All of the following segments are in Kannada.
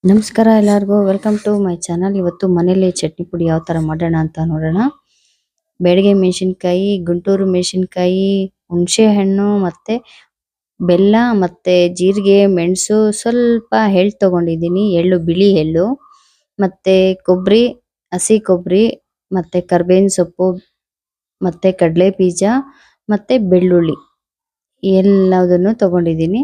ನಮಸ್ಕಾರ ಎಲ್ಲರಿಗೂ ವೆಲ್ಕಮ್ ಟು ಮೈ ಚಾನಲ್. ಇವತ್ತು ಮನೇಲಿ ಚಟ್ನಿ ಪುಡಿ ಯಾವ ತರ ಮಾಡೋಣ ಅಂತ ನೋಡೋಣ. ಬೆಳಗ್ಗೆ ಮೆಣಸಿನಕಾಯಿ, ಗುಂಟೂರು ಮೆಣಸಿನಕಾಯಿ, ಹುಣಸೆ ಹಣ್ಣು ಮತ್ತೆ ಬೆಲ್ಲ ಮತ್ತೆ ಜೀರಿಗೆ, ಮೆಣಸು, ಸ್ವಲ್ಪ ಎಳ್ಳು ತಗೊಂಡಿದ್ದೀನಿ. ಎಳ್ಳು, ಬಿಳಿ ಎಳ್ಳು, ಮತ್ತೆ ಕೊಬ್ಬರಿ, ಹಸಿ ಕೊಬ್ಬರಿ, ಮತ್ತೆ ಕರ್ಬೇವಿನ ಸೊಪ್ಪು, ಮತ್ತೆ ಕಡಲೆ ಬೀಜ, ಮತ್ತೆ ಬೆಳ್ಳುಳ್ಳಿ ಎಲ್ಲದನ್ನು ತಗೊಂಡಿದ್ದೀನಿ.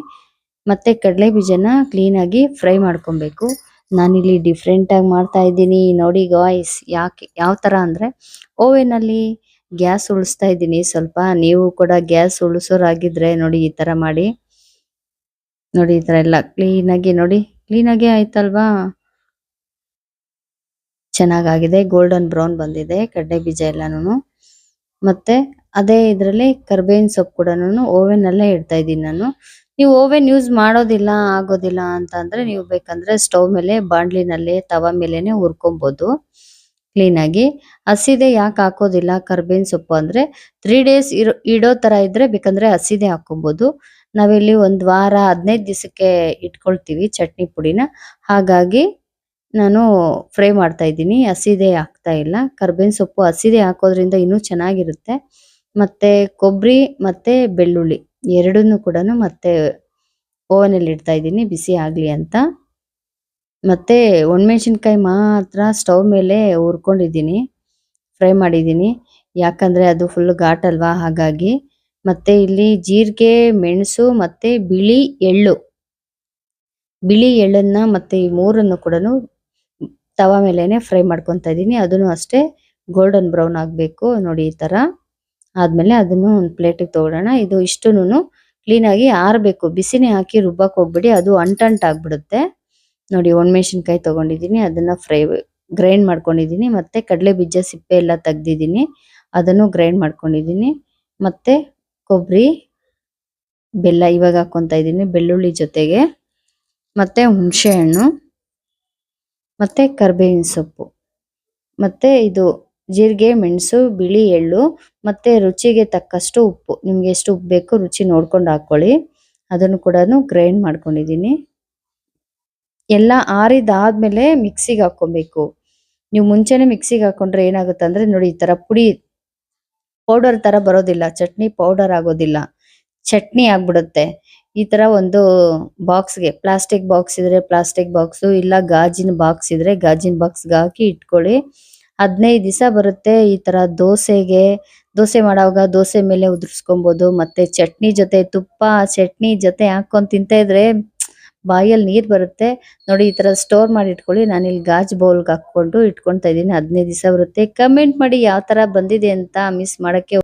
ಮತ್ತೆ ಕಡಲೆ ಬೀಜನ ಕ್ಲೀನ್ ಆಗಿ ಫ್ರೈ ಮಾಡ್ಕೊಬೇಕು. ನಾನಿಲ್ಲಿ ಡಿಫ್ರೆಂಟ್ ಆಗಿ ಮಾಡ್ತಾ ಇದ್ದೀನಿ ನೋಡಿ ಗಾಯ್ಸ್. ಯಾಕೆ ಯಾವ ತರ ಅಂದ್ರೆ ಓವೆನ್ ಅಲ್ಲಿ ಗ್ಯಾಸ್ ಉಳಿಸ್ತಾ ಇದ್ದೀನಿ ಸ್ವಲ್ಪ. ನೀವು ಕೂಡ ಗ್ಯಾಸ್ ಉಳಿಸೋರಾಗಿದ್ರೆ ನೋಡಿ ಈ ತರ ಮಾಡಿ. ನೋಡಿ ಈ ತರ ಎಲ್ಲ ಕ್ಲೀನ್ ಆಗಿ ನೋಡಿ, ಕ್ಲೀನ್ ಆಗಿ ಆಯ್ತಲ್ವಾ. ಚೆನ್ನಾಗಾಗಿದೆ, ಗೋಲ್ಡನ್ ಬ್ರೌನ್ ಬಂದಿದೆ ಕಡಲೆ ಬೀಜ ಎಲ್ಲಾನು. ಮತ್ತೆ ಅದೇ ಇದ್ರಲ್ಲಿ ಕರ್ಬೇವಿನ ಸೊಪ್ಪು ಕೂಡ ಓವೆನ್ ಅಲ್ಲೇ ಇಡ್ತಾ ಇದ್ದೀನಿ ನಾನು. ನೀವು ಓವೆನ್ ಯೂಸ್ ಮಾಡೋದಿಲ್ಲ ಆಗೋದಿಲ್ಲ ಅಂತ ಅಂದ್ರೆ ನೀವು ಬೇಕಂದ್ರೆ ಸ್ಟವ್ ಮೇಲೆ ಬಾಂಡ್ಲಿನಲ್ಲಿ ತವ ಮೇಲೆನೆ ಹುರ್ಕೊಬಹುದು ಕ್ಲೀನ್ ಆಗಿ. ಹಸಿದೆ ಯಾಕೆ ಹಾಕೋದಿಲ್ಲ ಕರ್ಬೇವಿನ ಸೊಪ್ಪು ಅಂದ್ರೆ 3 days ಇಡೋ ತರ ಇದ್ರೆ ಬೇಕಂದ್ರೆ ಹಸಿದೆ ಹಾಕೋಬಹುದು. ನಾವಿಲ್ಲಿ ಒಂದ್ ವಾರ 15 ದಿವಸಕ್ಕೆ ಇಟ್ಕೊಳ್ತೀವಿ ಚಟ್ನಿ ಪುಡಿನ. ಹಾಗಾಗಿ ನಾನು ಫ್ರೈ ಮಾಡ್ತಾ ಇದ್ದೀನಿ, ಹಸಿದೆ ಹಾಕ್ತಾ ಇಲ್ಲ. ಕರ್ಬೇವಿನ ಸೊಪ್ಪು ಹಸಿದೆ ಹಾಕೋದ್ರಿಂದ ಇನ್ನೂ ಚೆನ್ನಾಗಿರುತ್ತೆ. ಮತ್ತೆ ಕೊಬ್ಬರಿ ಮತ್ತೆ ಬೆಳ್ಳುಳ್ಳಿ ಎರಡನ್ನೂ ಕೂಡ ಮತ್ತೆ ಓವನ್ ಅಲ್ಲಿ ಇಡ್ತಾ ಇದ್ದೀನಿ ಬಿಸಿ ಆಗ್ಲಿ ಅಂತ. ಮತ್ತೆ ಒಣಮೆಣಸಿನಕಾಯಿ ಮಾತ್ರ ಸ್ಟವ್ ಮೇಲೆ ಹುರ್ಕೊಂಡಿದ್ದೀನಿ, ಫ್ರೈ ಮಾಡಿದ್ದೀನಿ. ಯಾಕಂದ್ರೆ ಅದು ಫುಲ್ ಘಾಟ್ ಅಲ್ವಾ ಹಾಗಾಗಿ. ಮತ್ತೆ ಇಲ್ಲಿ ಜೀರಿಗೆ, ಮೆಣಸು ಮತ್ತೆ ಬಿಳಿ ಎಳ್ಳನ್ನ ಮತ್ತೆ ಈ ಮೂರನ್ನು ಕೂಡ ತವ ಮೇಲೆನೆ ಫ್ರೈ ಮಾಡ್ಕೊಂತ ಇದ್ದೀನಿ. ಅದನ್ನು ಅಷ್ಟೇ ಗೋಲ್ಡನ್ ಬ್ರೌನ್ ಆಗ್ಬೇಕು ನೋಡಿ ಈ ತರ. ಆದ್ಮೇಲೆ ಅದನ್ನು ಒಂದು ಪ್ಲೇಟಿಗೆ ತಗೊಳ್ಳೋಣ. ಇದು ಇಷ್ಟುನು ಕ್ಲೀನ್ ಆಗಿ ಆರಬೇಕು, ಬಿಸಿನೇ ಹಾಕಿ ರುಬ್ಬಕ್ ಹೋಗ್ಬಿಡಿ, ಅದು ಅಂಟಾಗ್ಬಿಡುತ್ತೆ. ನೋಡಿ ಒಣಮೆಣಸಿನಕಾಯಿ ತಗೊಂಡಿದ್ದೀನಿ, ಅದನ್ನ ಗ್ರೈಂಡ್ ಮಾಡ್ಕೊಂಡಿದ್ದೀನಿ. ಮತ್ತೆ ಕಡಲೆ ಬೀಜ ಸಿಪ್ಪೆ ಎಲ್ಲ ತೆಗ್ದಿದ್ದೀನಿ, ಅದನ್ನು ಗ್ರೈಂಡ್ ಮಾಡ್ಕೊಂಡಿದ್ದೀನಿ. ಮತ್ತೆ ಕೊಬ್ಬರಿ, ಬೆಲ್ಲ ಇವಾಗ ಹಾಕೊಂತ ಇದ್ದೀನಿ ಬೆಳ್ಳುಳ್ಳಿ ಜೊತೆಗೆ. ಮತ್ತೆ ಹುಣಸೆ ಹಣ್ಣು, ಮತ್ತೆ ಕರ್ಬೇವಿನ ಸೊಪ್ಪು, ಮತ್ತೆ ಇದು ಜೀರಿಗೆ, ಮೆಣಸು, ಬಿಳಿ ಎಳ್ಳು, ಮತ್ತೆ ರುಚಿಗೆ ತಕ್ಕಷ್ಟು ಉಪ್ಪು. ನಿಮ್ಗೆ ಎಷ್ಟು ಉಪ್ಪು ಬೇಕು ರುಚಿ ನೋಡ್ಕೊಂಡು ಹಾಕೊಳ್ಳಿ. ಅದನ್ನು ಕೂಡ ಗ್ರೈಂಡ್ ಮಾಡ್ಕೊಂಡಿದ್ದೀನಿ. ಎಲ್ಲ ಆರಿದಾದ್ಮೇಲೆ ಮಿಕ್ಸಿಗೆ ಹಾಕೊಬೇಕು. ನೀವು ಮುಂಚೆನೆ ಮಿಕ್ಸಿಗೆ ಹಾಕೊಂಡ್ರೆ ಏನಾಗುತ್ತೆ ಅಂದ್ರೆ ನೋಡಿ ಈ ತರ ಪುಡಿ ಪೌಡರ್ ತರ ಬರೋದಿಲ್ಲ, ಚಟ್ನಿ ಪೌಡರ್ ಆಗೋದಿಲ್ಲ, ಚಟ್ನಿ ಆಗ್ಬಿಡುತ್ತೆ. ಈ ತರ ಒಂದು ಬಾಕ್ಸ್ಗೆ, ಪ್ಲಾಸ್ಟಿಕ್ ಬಾಕ್ಸ್ ಇದ್ರೆ ಪ್ಲಾಸ್ಟಿಕ್ ಬಾಕ್ಸು, ಇಲ್ಲ ಗಾಜಿನ ಬಾಕ್ಸ್ ಇದ್ರೆ ಗಾಜಿನ ಬಾಕ್ಸ್ಗೆ ಹಾಕಿ ಇಟ್ಕೊಳ್ಳಿ. 15 ದಿವಸ ಬರುತ್ತೆ. ಈ ತರ ದೋಸೆ ಮಾಡುವಾಗ ದೋಸೆ ಮೇಲೆ ಉದುರ್ಸ್ಕೊಬಹುದು. ಮತ್ತೆ ಚಟ್ನಿ ಜೊತೆ ತುಪ್ಪ ಚಟ್ನಿ ಜೊತೆ ಹಾಕೊಂಡ್ ತಿಂತ ಇದ್ರೆ ಬಾಯಲ್ಲಿ ನೀರ್ ಬರುತ್ತೆ ನೋಡಿ. ಈ ತರ ಸ್ಟೋರ್ ಮಾಡಿ ಇಟ್ಕೊಳ್ಳಿ. ನಾನಿಲ್ಲಿ ಗಾಜ್ ಬೌಲ್ಗೆ ಹಾಕೊಂಡು ಇಟ್ಕೊಂತ ಇದ್ದೀನಿ. 15 ದಿವಸ ಬರುತ್ತೆ. ಕಮೆಂಟ್ ಮಾಡಿ ಯಾವ ತರ ಬಂದಿದೆ ಅಂತ. ಮಿಸ್ ಮಾಡಕ್ಕೆ